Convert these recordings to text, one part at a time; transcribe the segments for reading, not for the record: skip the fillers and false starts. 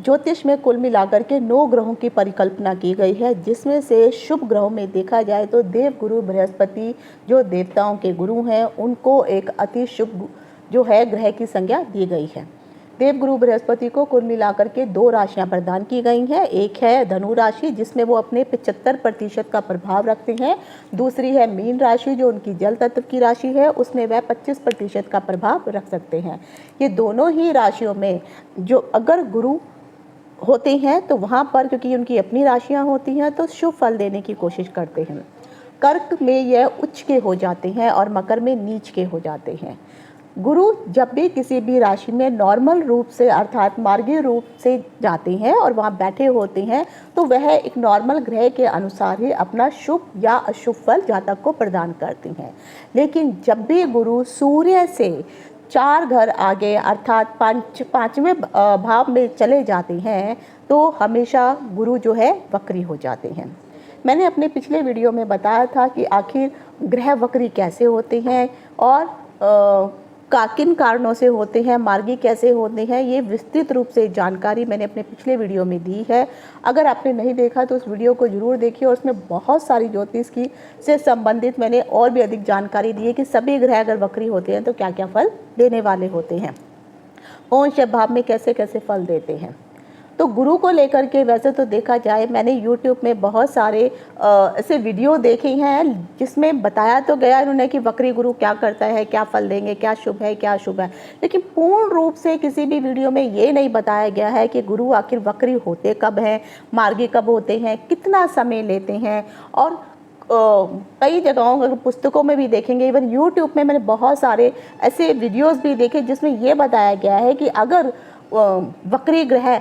ज्योतिष में कुल मिलाकर के 9 ग्रहों की परिकल्पना की गई है, जिसमें से शुभ ग्रहों में देखा जाए तो देव गुरु बृहस्पति जो देवताओं के गुरु हैं, उनको एक अति शुभ जो है ग्रह की संज्ञा दी गई है। देवगुरु बृहस्पति को कुल मिलाकर के 2 राशियां प्रदान की गई हैं। एक है धनु राशि, जिसमें वो अपने 75% का प्रभाव रखते हैं। दूसरी है मीन राशि, जो उनकी जल तत्व की राशि है, उसमें वह 25% का प्रभाव रख सकते हैं। ये दोनों ही राशियों में जो अगर गुरु होते हैं तो वहाँ पर, क्योंकि उनकी अपनी राशियाँ होती हैं, तो शुभ फल देने की कोशिश करते हैं। कर्क में यह उच्च के हो जाते हैं और मकर में नीच के हो जाते हैं। गुरु जब भी किसी भी राशि में नॉर्मल रूप से अर्थात मार्गीय रूप से जाते हैं और वहाँ बैठे होते हैं, तो वह एक नॉर्मल ग्रह के अनुसार ही अपना शुभ या अशुभ फल जातक को प्रदान करते हैं। लेकिन जब भी गुरु सूर्य से 4 घर आगे अर्थात पाँचवें भाव में चले जाते हैं, तो हमेशा गुरु जो है वक्री हो जाते हैं। मैंने अपने पिछले वीडियो में बताया था कि आखिर ग्रह वक्री कैसे होते हैं और किन कारणों से होते हैं, मार्गी कैसे होते हैं, ये विस्तृत रूप से जानकारी मैंने अपने पिछले वीडियो में दी है। अगर आपने नहीं देखा तो उस वीडियो को ज़रूर देखिए, और उसमें बहुत सारी ज्योतिष की से संबंधित मैंने और भी अधिक जानकारी दी है कि सभी ग्रह अगर वक्री होते हैं तो क्या क्या फल देने वाले होते हैं, कौन से भाव में कैसे कैसे फल देते हैं। तो गुरु को लेकर के वैसे तो देखा जाए, मैंने YouTube में बहुत सारे ऐसे वीडियो देखे हैं जिसमें बताया तो गया इन्होंने कि वक्री गुरु क्या करता है, क्या फल देंगे, क्या शुभ है क्या अशुभ है, लेकिन पूर्ण रूप से किसी भी वीडियो में ये नहीं बताया गया है कि गुरु आखिर वक्री होते कब हैं, मार्गी कब होते हैं, कितना समय लेते हैं। और कई जगहों अगर पुस्तकों में भी देखेंगे, इवन YouTube में मैंने बहुत सारे ऐसे वीडियोज़ भी देखे जिसमें ये बताया गया है कि अगर वक्री ग्रह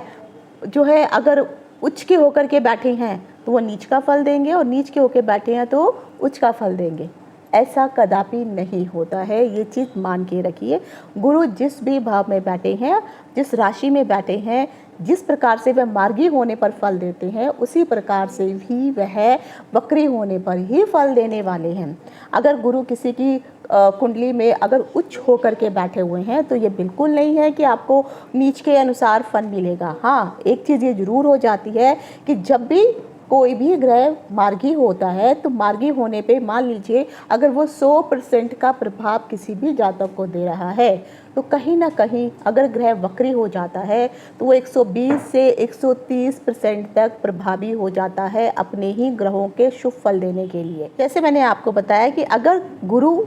जो है अगर उच्च के होकर के बैठे हैं तो वो नीच का फल देंगे, और नीच के होकर बैठे हैं तो उच्च का फल देंगे। ऐसा कदापि नहीं होता है, ये चीज़ मान के रखिए। गुरु जिस भी भाव में बैठे हैं, जिस राशि में बैठे हैं, जिस प्रकार से वह मार्गी होने पर फल देते हैं, उसी प्रकार से भी वह वक्री होने पर ही फल देने वाले हैं। अगर गुरु किसी की कुंडली में अगर उच्च होकर के बैठे हुए हैं तो ये बिल्कुल नहीं है कि आपको नीच के अनुसार फल मिलेगा। हाँ, एक चीज़ ये ज़रूर हो जाती है कि जब भी कोई भी ग्रह मार्गी होता है तो मार्गी होने पे मान लीजिए अगर वो 100% का प्रभाव किसी भी जातक को दे रहा है, तो कहीं ना कहीं अगर ग्रह वक्री हो जाता है तो वो 120 से 130% तक प्रभावी हो जाता है अपने ही ग्रहों के शुभ फल देने के लिए। जैसे मैंने आपको बताया कि अगर गुरु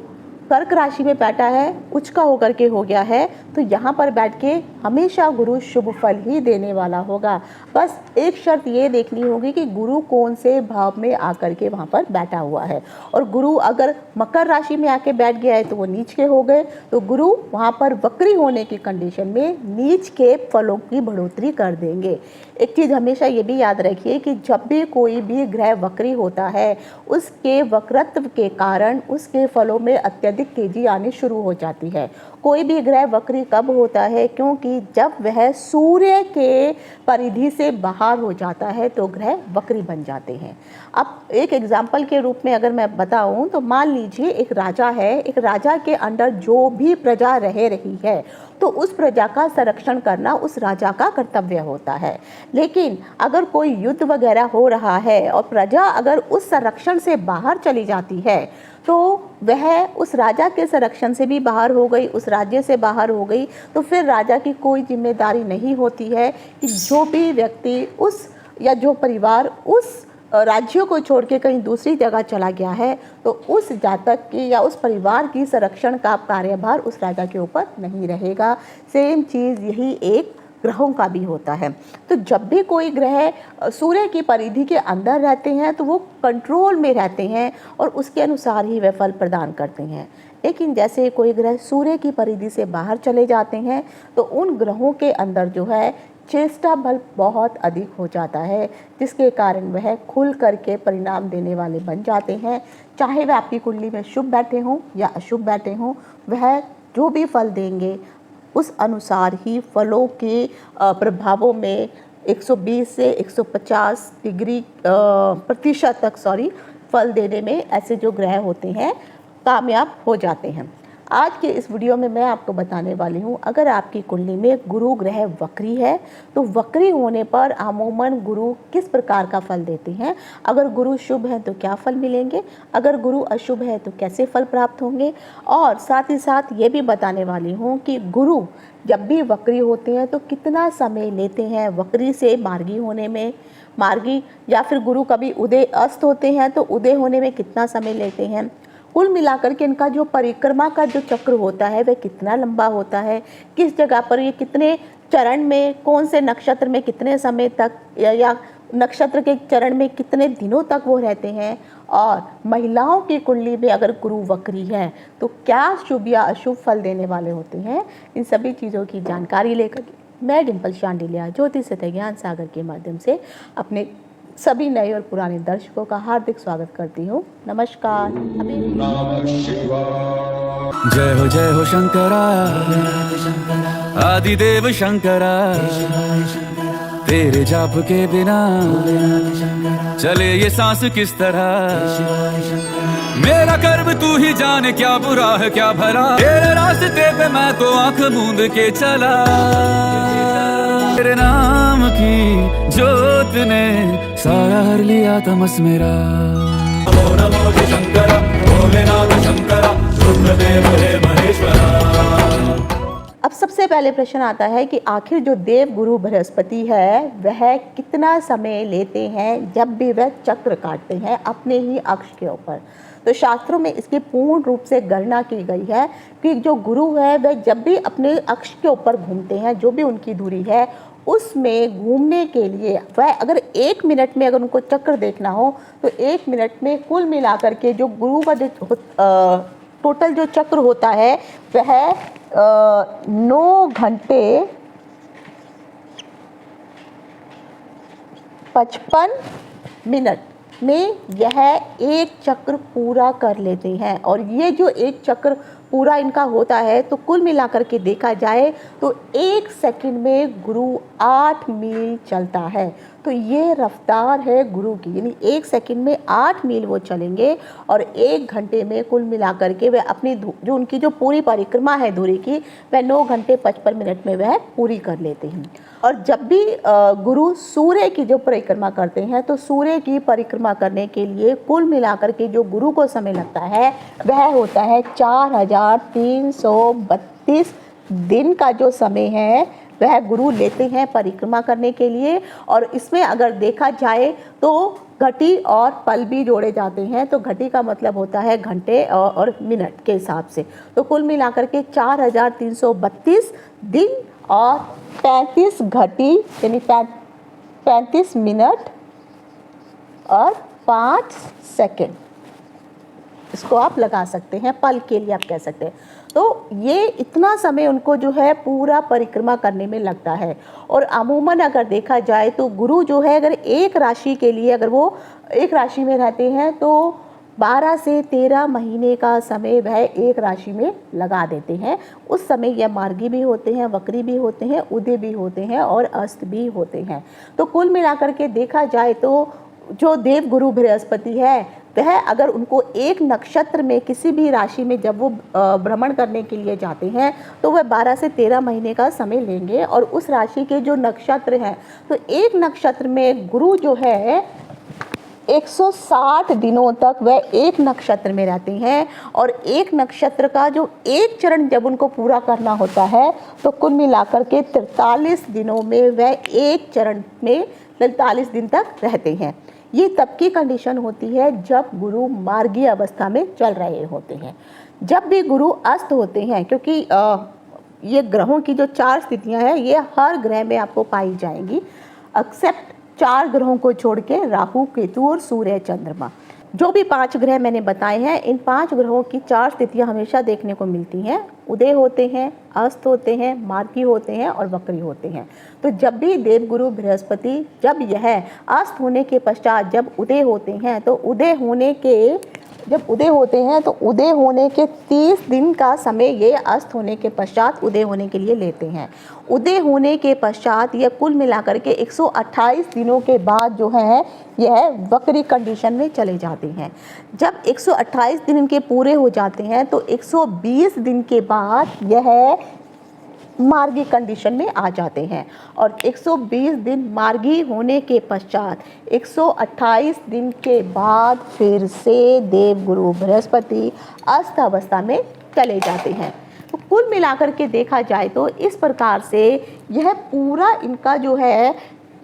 कर्क राशि में बैठा है, उच्च का होकर के हो गया है, तो यहाँ पर बैठ के हमेशा गुरु शुभ फल ही देने वाला होगा। बस एक शर्त ये देखनी होगी कि गुरु कौन से भाव में आकर के वहाँ पर बैठा हुआ है। और गुरु अगर मकर राशि में आके बैठ गया है तो वो नीच के हो गए, तो गुरु वहाँ पर वक्री होने की कंडीशन में नीच के फलों की बढ़ोतरी कर देंगे। एक चीज़ हमेशा ये भी याद रखिए कि जब भी कोई भी ग्रह वक्री होता है, उसके वक्रत्व के कारण उसके फलों में अत्यधिक तेजी आनी शुरू हो जाती है। कोई भी ग्रह वक्री कब होता है? क्योंकि जब वह सूर्य के परिधि से बाहर हो जाता है तो ग्रह वक्री बन जाते हैं। अब एक एग्जाम्पल के रूप में अगर मैं बताऊं तो मान लीजिए एक राजा है, एक राजा के अंडर जो भी प्रजा रह रही है तो उस प्रजा का संरक्षण करना उस राजा का कर्तव्य होता है। लेकिन अगर कोई युद्ध वगैरह हो रहा है और प्रजा अगर उस संरक्षण से बाहर चली जाती है तो वह उस राजा के संरक्षण से भी बाहर हो गई, उस राज्य से बाहर हो गई, तो फिर राजा की कोई जिम्मेदारी नहीं होती है कि जो भी व्यक्ति उस या जो परिवार उस राज्यों को छोड़ के कहीं दूसरी जगह चला गया है तो उस जातक की या उस परिवार की संरक्षण का कार्यभार उस राजा के ऊपर नहीं रहेगा। सेम चीज़ यही एक ग्रहों का भी होता है। तो जब भी कोई ग्रह सूर्य की परिधि के अंदर रहते हैं तो वो कंट्रोल में रहते हैं और उसके अनुसार ही वे फल प्रदान करते हैं। लेकिन जैसे कोई ग्रह सूर्य की परिधि से बाहर चले जाते हैं तो उन ग्रहों के अंदर जो है चेष्टा बल बहुत अधिक हो जाता है, जिसके कारण वह खुल करके परिणाम देने वाले बन जाते हैं। चाहे वह आपकी कुंडली में शुभ बैठे हों या अशुभ बैठे हों, वह जो भी फल देंगे उस अनुसार ही फलों के प्रभावों में 120 से 150 डिग्री प्रतिशत तक फल देने में ऐसे जो ग्रह होते हैं कामयाब हो जाते हैं। आज के इस वीडियो में मैं आपको बताने वाली हूँ, अगर आपकी कुंडली में गुरु ग्रह वक्री है तो वक्री होने पर अमूमन गुरु किस प्रकार का फल देते हैं। अगर गुरु शुभ है तो क्या फल मिलेंगे, अगर गुरु अशुभ है तो कैसे फल प्राप्त होंगे। और साथ ही साथ ये भी बताने वाली हूँ कि गुरु जब भी वक्री होते हैं तो कितना समय लेते हैं वक्री से मार्गी होने में, मार्गी या फिर गुरु कभी उदय अस्त होते हैं तो उदय होने में कितना समय लेते हैं। कुल मिलाकर के इनका जो परिक्रमा का जो चक्र होता है वह कितना लंबा होता है, किस जगह पर ये कितने चरण में, कौन से नक्षत्र में कितने समय तक या नक्षत्र के चरण में कितने दिनों तक वो रहते हैं। और महिलाओं की कुंडली में अगर गुरु वक्री है तो क्या शुभ या अशुभ फल देने वाले होते हैं। इन सभी चीज़ों की जानकारी लेकर मैं डिम्पल शांडिल्या ज्योतिष तथा ज्ञान सागर के माध्यम से अपने सभी नए और पुराने दर्शकों का हार्दिक स्वागत करती हूँ। नमस्कार। जय हो शंकरा, आदिदेव शंकरा, तेरे जाप के बिना चले ये सांस किस तरह। मेरा कर्म तू ही जाने, क्या बुरा है क्या भला, तेरे रास्ते पे मैं तो आंख मूंद के चला। तेरे नाम की जोत ने सारा हर लिया तमस मेरा। नमो नमो शंकरा, भोलेनाथ शंकरा, रुद्रदेव हे महेश्वरा। अब सबसे पहले प्रश्न आता है कि आखिर जो देव गुरु बृहस्पति है वह कितना समय लेते हैं जब भी वह चक्र काटते हैं अपने ही अक्ष के ऊपर। तो शास्त्रों में इसकी पूर्ण रूप से गणना की गई है कि जो गुरु है वह जब भी अपने अक्ष के ऊपर घूमते हैं, जो भी उनकी दूरी है उसमें घूमने के लिए वह अगर 1 मिनट में अगर उनको चक्र देखना हो तो 1 मिनट में कुल मिलाकर के जो गुरु का जो टोटल जो चक्र होता है वह 9 घंटे 55 मिनट में यह एक चक्र पूरा कर लेते हैं। और ये जो एक चक्र पूरा इनका होता है तो कुल मिलाकर के देखा जाए तो 1 सेकंड में गुरु 8 मील चलता है। तो ये रफ्तार है गुरु की, यानी 1 सेकंड में 8 मील वो चलेंगे और 1 घंटे में कुल मिलाकर के वह अपनी जो उनकी जो पूरी परिक्रमा है दूरी की वह 9 घंटे 55 मिनट में वह पूरी कर लेते हैं। और जब भी गुरु सूर्य की जो परिक्रमा करते हैं तो सूर्य की परिक्रमा करने के लिए कुल मिलाकर के जो गुरु को समय लगता है वह होता है 4332 दिन का जो समय है वह गुरु लेते हैं परिक्रमा करने के लिए। और इसमें अगर देखा जाए तो घटी और पल भी जोड़े जाते हैं, तो घटी का मतलब होता है घंटे और मिनट के हिसाब से। तो कुल मिलाकर के 4332 दिन और 35 घटी यानी 35 मिनट और 5 सेकंड, इसको आप लगा सकते हैं, पल के लिए आप कह सकते हैं। तो ये इतना समय उनको जो है पूरा परिक्रमा करने में लगता है। और अमूमन अगर देखा जाए तो गुरु जो है अगर एक राशि के लिए अगर वो एक राशि में रहते हैं तो 12 से 13 महीने का समय वह एक राशि में लगा देते हैं। उस समय यह मार्गी भी होते हैं, वक्री भी होते हैं, उदय भी होते हैं और अस्त भी होते हैं। तो कुल मिलाकर के देखा जाए तो जो देव गुरु बृहस्पति है वह अगर उनको एक नक्षत्र में किसी भी राशि में जब वो भ्रमण करने के लिए जाते हैं तो वह 12 से 13 महीने का समय लेंगे। और उस राशि के जो नक्षत्र हैं तो एक नक्षत्र में गुरु जो है 160 दिनों तक वह एक नक्षत्र में रहते हैं। और एक नक्षत्र का जो एक चरण जब उनको पूरा करना होता है तो कुल मिलाकर के 43 दिनों में वह एक चरण में 43 दिन तक रहते हैं। ये तब की कंडीशन होती है जब गुरु मार्गी अवस्था में चल रहे होते हैं। जब भी गुरु अस्त होते हैं, क्योंकि ये ग्रहों की जो 4 स्थितियां हैं ये हर ग्रह में आपको पाई जाएंगी एक्सेप्ट 4 ग्रहों को छोड़ के, राहु, केतु और सूर्य, चंद्रमा। जो भी 5 ग्रह मैंने बताए हैं इन 5 ग्रहों की 4 स्थितियां हमेशा देखने को मिलती हैं। उदय होते हैं, अस्त होते हैं, मार्गी होते हैं और वक्री होते हैं। तो जब भी देवगुरु बृहस्पति जब यह अस्त होने के पश्चात जब उदय होते हैं तो उदय होने के जब उदय होते हैं तो उदय होने के 30 दिन का समय ये अस्त होने के पश्चात उदय होने के लिए लेते हैं। उदय होने के पश्चात यह कुल मिलाकर के 128 दिनों के बाद जो है यह वक्री कंडीशन में चले जाते हैं। जब 128 दिन इनके पूरे हो जाते हैं तो 120 दिन के बाद यह मार्गी कंडीशन में आ जाते हैं और 120 दिन मार्गी होने के पश्चात 128 दिन के बाद फिर से देवगुरु बृहस्पति अस्त अवस्था में चले जाते हैं। तो कुल मिलाकर के देखा जाए तो इस प्रकार से यह पूरा इनका जो है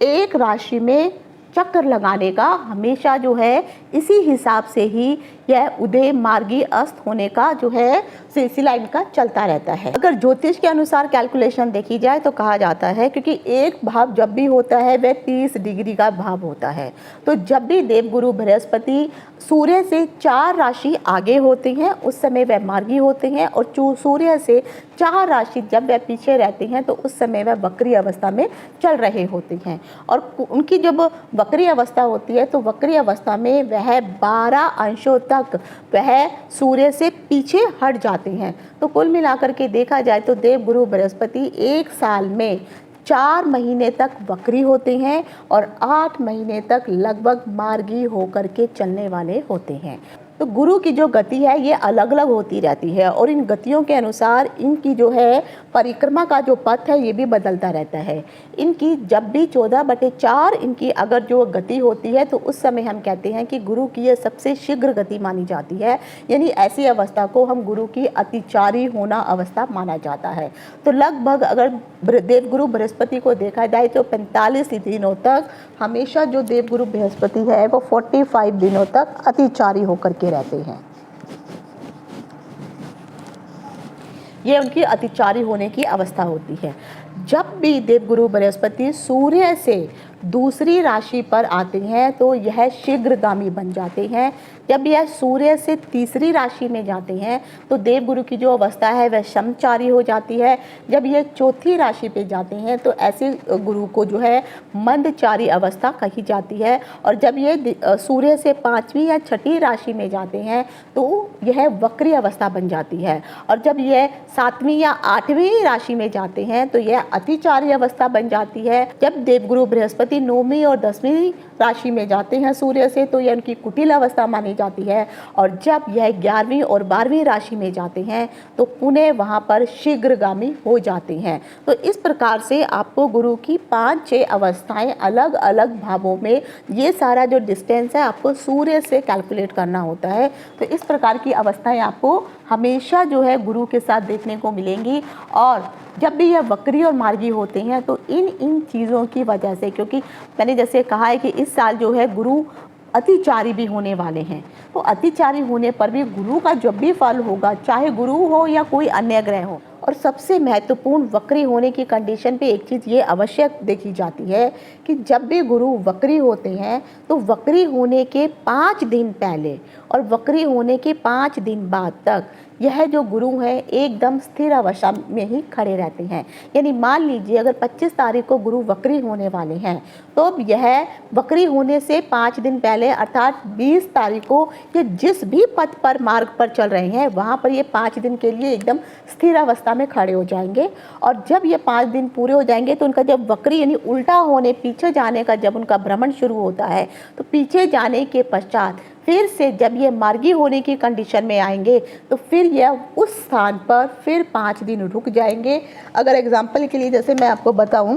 एक राशि में चक्कर लगाने का हमेशा जो है इसी हिसाब से ही यह उदय मार्गी अस्त होने का जो है सिलसिला इनका चलता रहता है। अगर ज्योतिष के अनुसार कैलकुलेशन देखी जाए तो कहा जाता है क्योंकि एक भाव जब भी होता है वह 30 डिग्री का भाव होता है, तो जब भी देवगुरु बृहस्पति सूर्य से 4 राशि आगे होते हैं उस समय वह मार्गी होते हैं और सूर्य से 4 राशि जब वह पीछे रहते हैं तो उस समय वह वक्री अवस्था में चल रहे होते हैं। और उनकी जब वक्री अवस्था होती है तो वक्री अवस्था में वह 12 अंशों तक वह सूर्य से पीछे हट जाते हैं। तो कुल मिलाकर के देखा जाए तो देवगुरु बृहस्पति एक साल में 4 महीने तक वक्री होते हैं और 8 महीने तक लगभग मार्गी होकर के चलने वाले होते हैं। तो गुरु की जो गति है ये अलग अलग होती रहती है और इन गतियों के अनुसार इनकी जो है परिक्रमा का जो पथ है ये भी बदलता रहता है। इनकी जब भी 14/4 इनकी अगर जो गति होती है तो उस समय हम कहते हैं कि गुरु की ये सबसे शीघ्र गति मानी जाती है, यानी ऐसी अवस्था को हम गुरु की अतिचारी होना अवस्था माना जाता है। तो लगभग अगर देवगुरु बृहस्पति को देखा जाए तो 45 दिनों तक हमेशा जो देवगुरु बृहस्पति है वो 45 दिनों तक अतिचारी होकर के रहते हैं। ये उनकी अतिचारी होने की अवस्था होती है। जब भी देवगुरु बृहस्पति सूर्य से दूसरी राशि पर आते हैं तो यह शीघ्रगामी बन जाते हैं। जब यह सूर्य से तीसरी राशि में जाते हैं तो देवगुरु की जो अवस्था है वह समचारी हो जाती है। जब यह चौथी राशि पे जाते हैं तो ऐसे गुरु को जो है मंदचारी अवस्था कही जाती है। और जब ये सूर्य से 5वीं या 6ठी राशि में जाते हैं तो यह वक्री अवस्था बन जाती है। और जब यह 7वीं या 8वीं राशि में जाते हैं तो यह अतिचारी अवस्था बन जाती है। जब देवगुरु बृहस्पति 9वीं और 10वीं राशि में जाते हैं सूर्य से तो यह उनकी कुटिल अवस्था मानी जाती है। और जब यह 11वीं और 12वीं राशि में जाते हैं तो पुनः वहाँ पर शीघ्रगामी हो जाते हैं। तो इस प्रकार से आपको गुरु की 5-6 अवस्थाएं अलग अलग भावों में ये सारा जो डिस्टेंस है आपको सूर्य से कैलकुलेट करना होता है। तो इस प्रकार की अवस्थाएं आपको हमेशा जो है गुरु के साथ देखने को मिलेंगी। और जब भी यह वक्री और मार्गी होते हैं तो इन चीज़ों की वजह से, क्योंकि मैंने जैसे कहा है कि इस साल जो है गुरु अतिचारी भी होने वाले हैं, तो अतिचारी होने पर भी गुरु का जब भी फल होगा, चाहे गुरु हो या कोई अन्य ग्रह हो। और सबसे महत्वपूर्ण वक्री होने की कंडीशन पे एक चीज़ ये अवश्य देखी जाती है कि जब भी गुरु वक्री होते हैं तो वक्री होने के 5 दिन पहले और वक्री होने के 5 दिन बाद तक यह जो गुरु है एकदम स्थिर अवस्था में ही खड़े रहते हैं। यानी मान लीजिए अगर 25 तारीख को गुरु वक्री होने वाले हैं तो यह वक्री होने से 5 दिन पहले अर्थात 20 तारीख को ये जिस भी पथ पर मार्ग पर चल रहे हैं वहाँ पर ये 5 दिन के लिए एकदम स्थिर अवस्था में खड़े हो जाएंगे। और जब ये 5 दिन पूरे हो जाएंगे तो उनका जब वक्री यानी उल्टा होने पीछे जाने का जब उनका भ्रमण शुरू होता है तो पीछे जाने के पश्चात फिर से जब ये मार्गी होने की कंडीशन में आएंगे तो फिर यह उस स्थान पर फिर 5 दिन रुक जाएंगे। अगर एग्जाम्पल के लिए जैसे मैं आपको बताऊं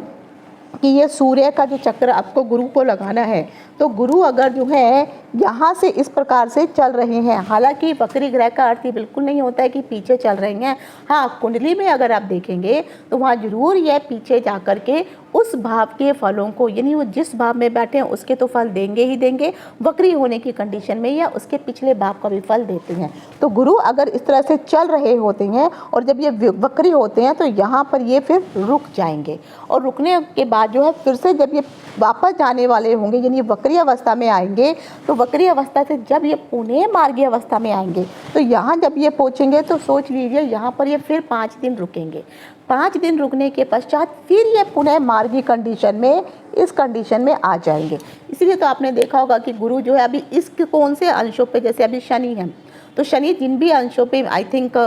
कि ये सूर्य का जो चक्र आपको गुरु को लगाना है तो गुरु अगर जो है यहाँ से इस प्रकार से चल रहे हैं, हालांकि वक्री ग्रह का अर्थ ये बिल्कुल नहीं होता है कि पीछे चल रहे हैं। हाँ, कुंडली में अगर आप देखेंगे तो वहाँ जरूर यह पीछे जा कर के उस भाव के फलों को, यानी वो जिस भाव में बैठे हैं उसके तो फल देंगे ही देंगे वक्री होने की कंडीशन में, या उसके पिछले भाव का भी फल देते हैं। तो गुरु अगर इस तरह से चल रहे होते हैं और जब ये वक्री होते हैं तो यहाँ पर ये फिर रुक जाएंगे और रुकने के बाद जो है फिर से जब ये वापस जाने वाले होंगे यानी वक्री अवस्था में आएंगे तो वक्री अवस्था से जब ये पुनः मार्गी अवस्था में आएंगे तो यहाँ जब ये पहुँचेंगे तो सोच लीजिए यहाँ पर ये फिर 5 दिन रुकेंगे। 5 दिन रुकने के पश्चात फिर ये पुनः मार्गी कंडीशन में, इस कंडीशन में आ जाएंगे। इसलिए तो आपने देखा होगा कि गुरु जो है अभी इस कौन से अंशों पे, जैसे अभी शनि है, तो शनि जिन भी अंशों पे आई थिंक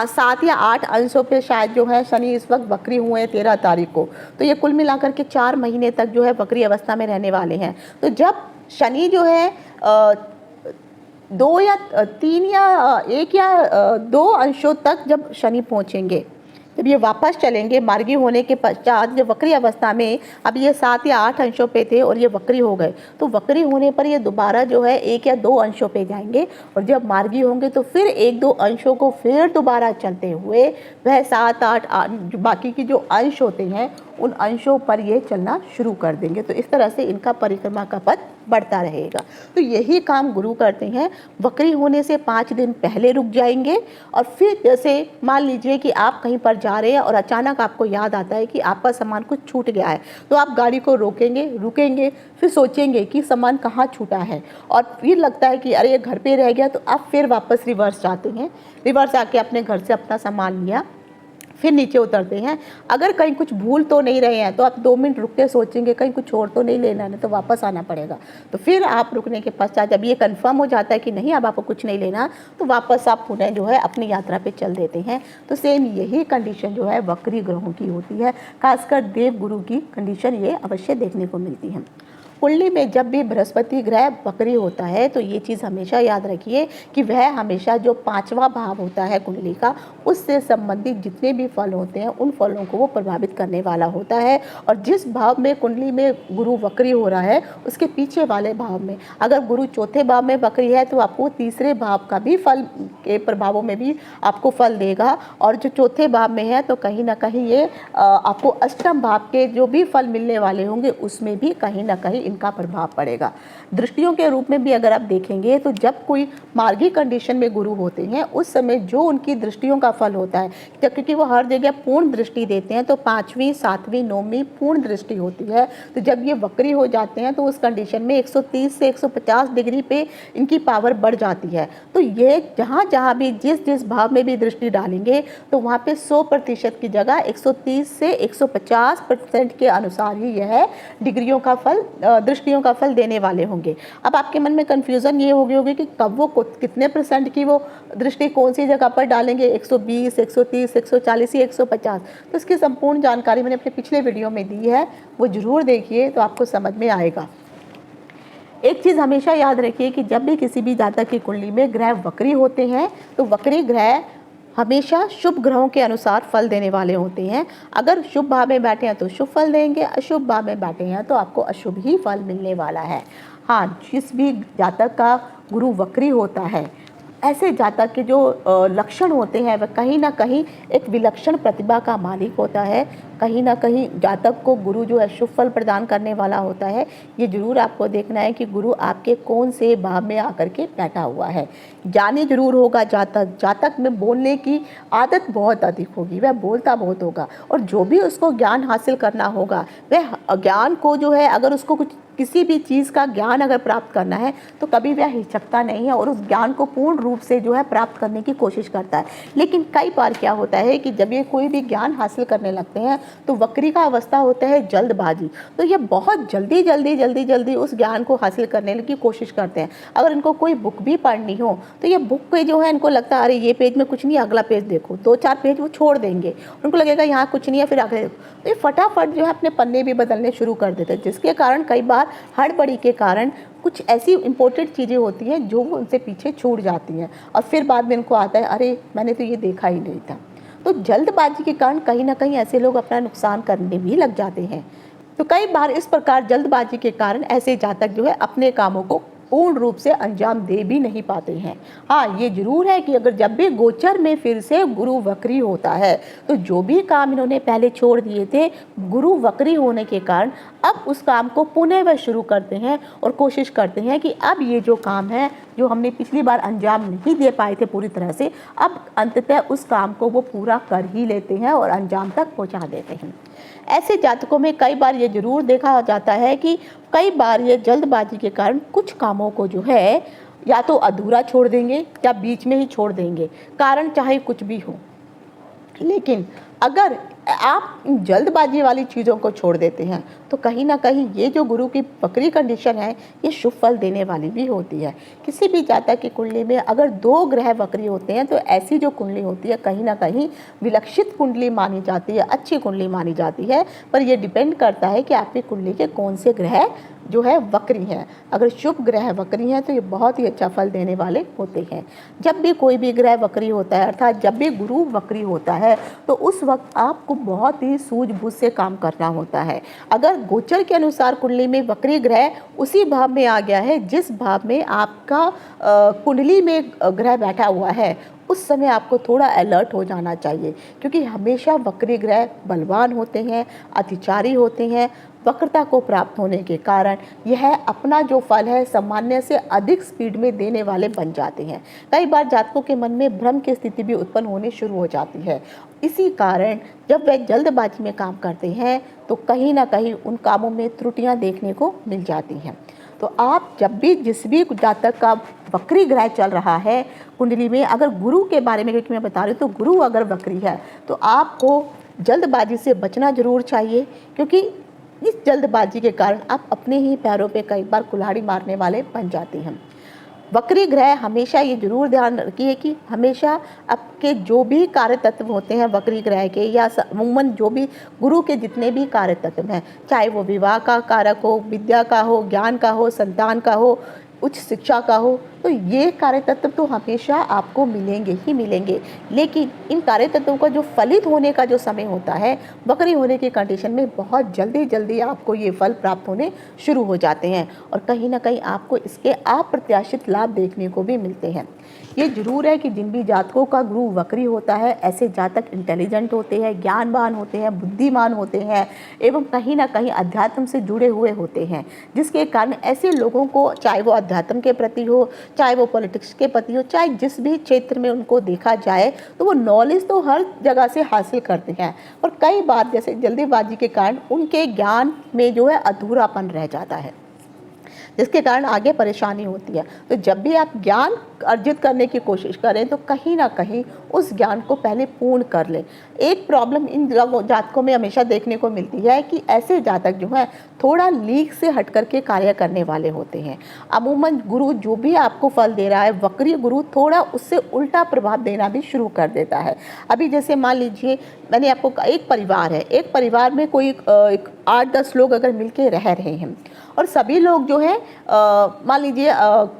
7 या 8 अंशों पे शायद जो है शनि इस वक्त वक्री हुए हैं 13 तारीख को, तो ये कुल मिलाकर के 4 महीने तक जो है वक्री अवस्था में रहने वाले हैं। तो जब शनि जो है 2 या 3 या 1 या 2 अंशों तक जब शनि पहुंचेंगे, जब ये वापस चलेंगे मार्गी होने के पश्चात, जब वक्री अवस्था में अब ये 7 या 8 अंशों पे थे और ये वक्री हो गए, तो वक्री होने पर ये दोबारा जो है 1 या 2 अंशों पे जाएंगे, और जब मार्गी होंगे तो फिर 1-2 अंशों को फिर दोबारा चलते हुए वह 7-8 बाकी की जो अंश होते हैं उन अंशों पर ये चलना शुरू कर देंगे। तो इस तरह से इनका परिक्रमा का पथ बढ़ता रहेगा। तो यही काम गुरु करते हैं, वक्री होने से 5 दिन पहले रुक जाएंगे, और फिर जैसे मान लीजिए कि आप कहीं पर जा रहे हैं और अचानक आपको याद आता है कि आपका सामान कुछ छूट गया है, तो आप गाड़ी को रुकेंगे, फिर सोचेंगे कि सामान कहाँ छूटा है, और फिर लगता है कि अरे ये घर पे रह गया, तो आप फिर वापस रिवर्स जाते हैं, रिवर्स आके अपने घर से अपना सामान लिया, फिर नीचे उतरते हैं। अगर कहीं कुछ भूल तो नहीं रहे हैं तो आप 2 मिनट रुक के सोचेंगे कहीं कुछ छोड़ तो नहीं लेना है, तो वापस आना पड़ेगा। तो फिर आप रुकने के पश्चात जब ये कंफर्म हो जाता है कि नहीं अब आपको कुछ नहीं लेना, तो वापस आप पुनः जो है अपनी यात्रा पे चल देते हैं। तो सेम यही कंडीशन जो है वक्री ग्रहों की होती है, खासकर देव गुरु की कंडीशन ये अवश्य देखने को मिलती है। कुंडली में जब भी बृहस्पति ग्रह वक्री होता है तो ये चीज़ हमेशा याद रखिए कि वह हमेशा जो 5वां भाव होता है कुंडली का, उससे संबंधित जितने भी फल होते हैं उन फलों को वो प्रभावित करने वाला होता है। और जिस भाव में कुंडली में गुरु वक्री हो रहा है उसके पीछे वाले भाव में, अगर गुरु 4थे भाव में वक्री है तो आपको 3रे भाव का भी फल के प्रभावों में भी आपको फल देगा, और जो 4थे भाव में है तो कहीं ना कहीं ये आपको अष्टम भाव के जो भी फल मिलने वाले होंगे उसमें भी कहीं ना कहीं इनका प्रभाव पड़ेगा। दृष्टियों के रूप में भी अगर आप देखेंगे तो जब कोई मार्गी कंडीशन में गुरु होते हैं उस समय जो उनकी दृष्टियों का फल होता है, क्योंकि वो हर जगह पूर्ण दृष्टि देते हैं, तो 5वीं 7वीं 9वीं पूर्ण दृष्टि होती है। तो जब ये वक्री हो जाते हैं तो उस कंडीशन में 130 से 150 डिग्री पे इनकी पावर बढ़ जाती है। तो ये जहाँ भी जिस भाव में भी दृष्टि डालेंगे तो वहाँ पे 100% की जगह 130 से 150% के अनुसार ही यह डिग्रियों का फल, दृष्टियों का फल देने वाले होंगे। अब आपके मन में कन्फ्यूज़न ये होगी कि कब वो कितने % की वो दृष्टि कौन सी जगह पर डालेंगे, 120, 130, 140 या 150। तो इसकी संपूर्ण जानकारी मैंने अपने पिछले वीडियो में दी है, वो ज़रूर देखिए तो आपको समझ में आएगा। एक चीज़ हमेशा याद रखिए कि जब भी किसी भी जातक की कुंडली में ग्रह वक्री होते हैं तो वक्री ग्रह हमेशा शुभ ग्रहों के अनुसार फल देने वाले होते हैं। अगर शुभ भाव में बैठे हैं तो शुभ फल देंगे, अशुभ भाव में बैठे हैं तो आपको अशुभ ही फल मिलने वाला है। हाँ, जिस भी जातक का गुरु वक्री होता है, ऐसे जातक के जो लक्षण होते हैं वह कहीं ना कहीं एक विलक्षण प्रतिभा का मालिक होता है। कहीं ना कहीं जातक को गुरु जो है शुभ फल प्रदान करने वाला होता है। ये जरूर आपको देखना है कि गुरु आपके कौन से भाव में आकर के बैठा हुआ है। ज्ञानी जरूर होगा जातक में बोलने की आदत बहुत अधिक होगी, वह बोलता बहुत होगा, और जो भी उसको ज्ञान हासिल करना होगा वह ज्ञान को जो है, अगर उसको कुछ किसी भी चीज़ का ज्ञान अगर प्राप्त करना है तो कभी वह हिचकता नहीं है और उस ज्ञान को पूर्ण रूप से जो है प्राप्त करने की कोशिश करता है। लेकिन कई बार क्या होता है कि जब ये कोई भी ज्ञान हासिल करने लगते हैं तो वक्री का अवस्था होता है जल्दबाजी, तो ये बहुत जल्दी उस ज्ञान को हासिल करने की कोशिश करते हैं। अगर इनको कोई बुक भी पढ़नी हो तो ये बुक पे जो है इनको लगता है अरे ये पेज में कुछ नहीं, अगला पेज देखो, 2-4 पेज वो छोड़ देंगे, उनको लगेगा यहाँ कुछ नहीं है, फिर अगले, तो ये फटाफट जो है अपने पन्ने भी बदलने शुरू कर देते हैं, जिसके कारण कई बार हड़बड़ी के कारण कुछ ऐसी इंपॉर्टेंट चीज़ें होती हैं जो उनसे पीछे छूट जाती हैं, और फिर बाद में इनको आता है अरे मैंने तो ये देखा ही नहीं था। तो जल्दबाजी के कारण कहीं ना कहीं ऐसे लोग अपना नुकसान करने भी लग जाते हैं। तो कई बार इस प्रकार जल्दबाजी के कारण ऐसे जातक जो है अपने कामों को पूर्ण रूप से अंजाम दे भी नहीं पाते हैं। हाँ, ये जरूर है कि अगर जब भी गोचर में फिर से गुरु वक्री होता है तो जो भी काम इन्होंने पहले छोड़ दिए थे, गुरु वक्री होने के कारण अब उस काम को पुनः वह शुरू करते हैं और कोशिश करते हैं कि अब ये जो काम है जो हमने पिछली बार अंजाम नहीं दे पाए थे पूरी तरह से, अब अंततः उस काम को वो पूरा कर ही लेते हैं और अंजाम तक पहुँचा देते हैं। ऐसे जातकों में कई बार ये जरूर देखा जाता है कि कई बार ये जल्दबाजी के कारण कुछ कामों को जो है या तो अधूरा छोड़ देंगे या बीच में ही छोड़ देंगे, कारण चाहे कुछ भी हो। लेकिन अगर आप इन जल्दबाजी वाली चीज़ों को छोड़ देते हैं तो कहीं ना कहीं ये जो गुरु की वक्री कंडीशन है ये शुभ फल देने वाली भी होती है। किसी भी जातक की कुंडली में अगर 2 ग्रह वक्री होते हैं तो ऐसी जो कुंडली होती है कहीं ना कहीं विलक्षित कुंडली मानी जाती है, अच्छी कुंडली मानी जाती है। पर यह डिपेंड करता है कि आपकी कुंडली के कौन से ग्रह जो है वक्री हैं। अगर शुभ ग्रह वक्री हैं तो ये बहुत ही अच्छा फल देने वाले होते हैं। जब भी कोई भी ग्रह वक्री होता है अर्थात जब भी गुरु वक्री होता है तो उस वक्त आपको बहुत ही सूझबूझ से काम करना होता है। अगर गोचर के अनुसार कुंडली में वक्री ग्रह उसी भाव में आ गया है जिस भाव में आपका कुंडली में ग्रह बैठा हुआ है, उस समय आपको थोड़ा अलर्ट हो जाना चाहिए, क्योंकि हमेशा वक्री ग्रह बलवान होते हैं, अतिचारी होते हैं। वक्रता को प्राप्त होने के कारण यह अपना जो फल है सामान्य से अधिक स्पीड में देने वाले बन जाते हैं। कई बार जातकों के मन में भ्रम की स्थिति भी उत्पन्न होनी शुरू हो जाती है। इसी कारण जब वे जल्दबाजी में काम करते हैं तो कहीं ना कहीं उन कामों में त्रुटियां देखने को मिल जाती हैं। तो आप जब भी जिस भी जातक का वक्री ग्रह चल रहा है कुंडली में, अगर गुरु के बारे में क्योंकि मैं बता रही हूँ, तो गुरु अगर वक्री है तो आपको जल्दबाजी से बचना जरूर चाहिए, क्योंकि इस जल्दबाजी के कारण आप अपने ही पैरों पे कई बार कुल्हाड़ी मारने वाले बन जाते हैं। वक्री ग्रह हमेशा ये जरूर ध्यान रखिए कि हमेशा आपके जो भी कार्य तत्व होते हैं वक्री ग्रह के, या अमूमन जो भी गुरु के जितने भी कार्य तत्व हैं, चाहे वो विवाह का कारक हो, विद्या का हो, ज्ञान का हो, संतान का हो, उच्च शिक्षा का हो, तो ये कार्य तत्व तो हमेशा आपको मिलेंगे ही मिलेंगे। लेकिन इन कार्य तत्वों का जो फलित होने का जो समय होता है वक्री होने की कंडीशन में बहुत जल्दी आपको ये फल प्राप्त होने शुरू हो जाते हैं और कहीं ना कहीं आपको इसके अप्रत्याशित लाभ देखने को भी मिलते हैं। ये जरूर है कि जिन भी जातकों का गुरु वक्री होता है ऐसे जातक इंटेलिजेंट होते हैं, ज्ञानवान होते हैं, बुद्धिमान होते हैं एवं कहीं ना कहीं अध्यात्म से जुड़े हुए होते हैं, जिसके कारण ऐसे लोगों को, चाहे वो अध्यात्म के प्रति हो, चाहे वो पॉलिटिक्स के प्रति हो, चाहे जिस भी क्षेत्र में उनको देखा जाए, तो वो नॉलेज तो हर जगह से हासिल करते हैं। और कई बार जैसे जल्दीबाजी के कारण उनके ज्ञान में जो है अधूरापन रह जाता है, जिसके कारण आगे परेशानी होती है। तो जब भी आप ज्ञान अर्जित करने की कोशिश करें तो कहीं ना कहीं उस ज्ञान को पहले पूर्ण कर लें। एक प्रॉब्लम इन जातकों में हमेशा देखने को मिलती है कि ऐसे जातक जो हैं थोड़ा लीक से हट करके कार्य करने वाले होते हैं। अमूमन गुरु जो भी आपको फल दे रहा है, वक्री गुरु थोड़ा उससे उल्टा प्रभाव देना भी शुरू कर देता है। अभी जैसे मान लीजिए मैंने आपको एक परिवार है, एक परिवार में कोई 8-10 लोग अगर मिलके रह रहे हैं और सभी लोग जो है मान लीजिए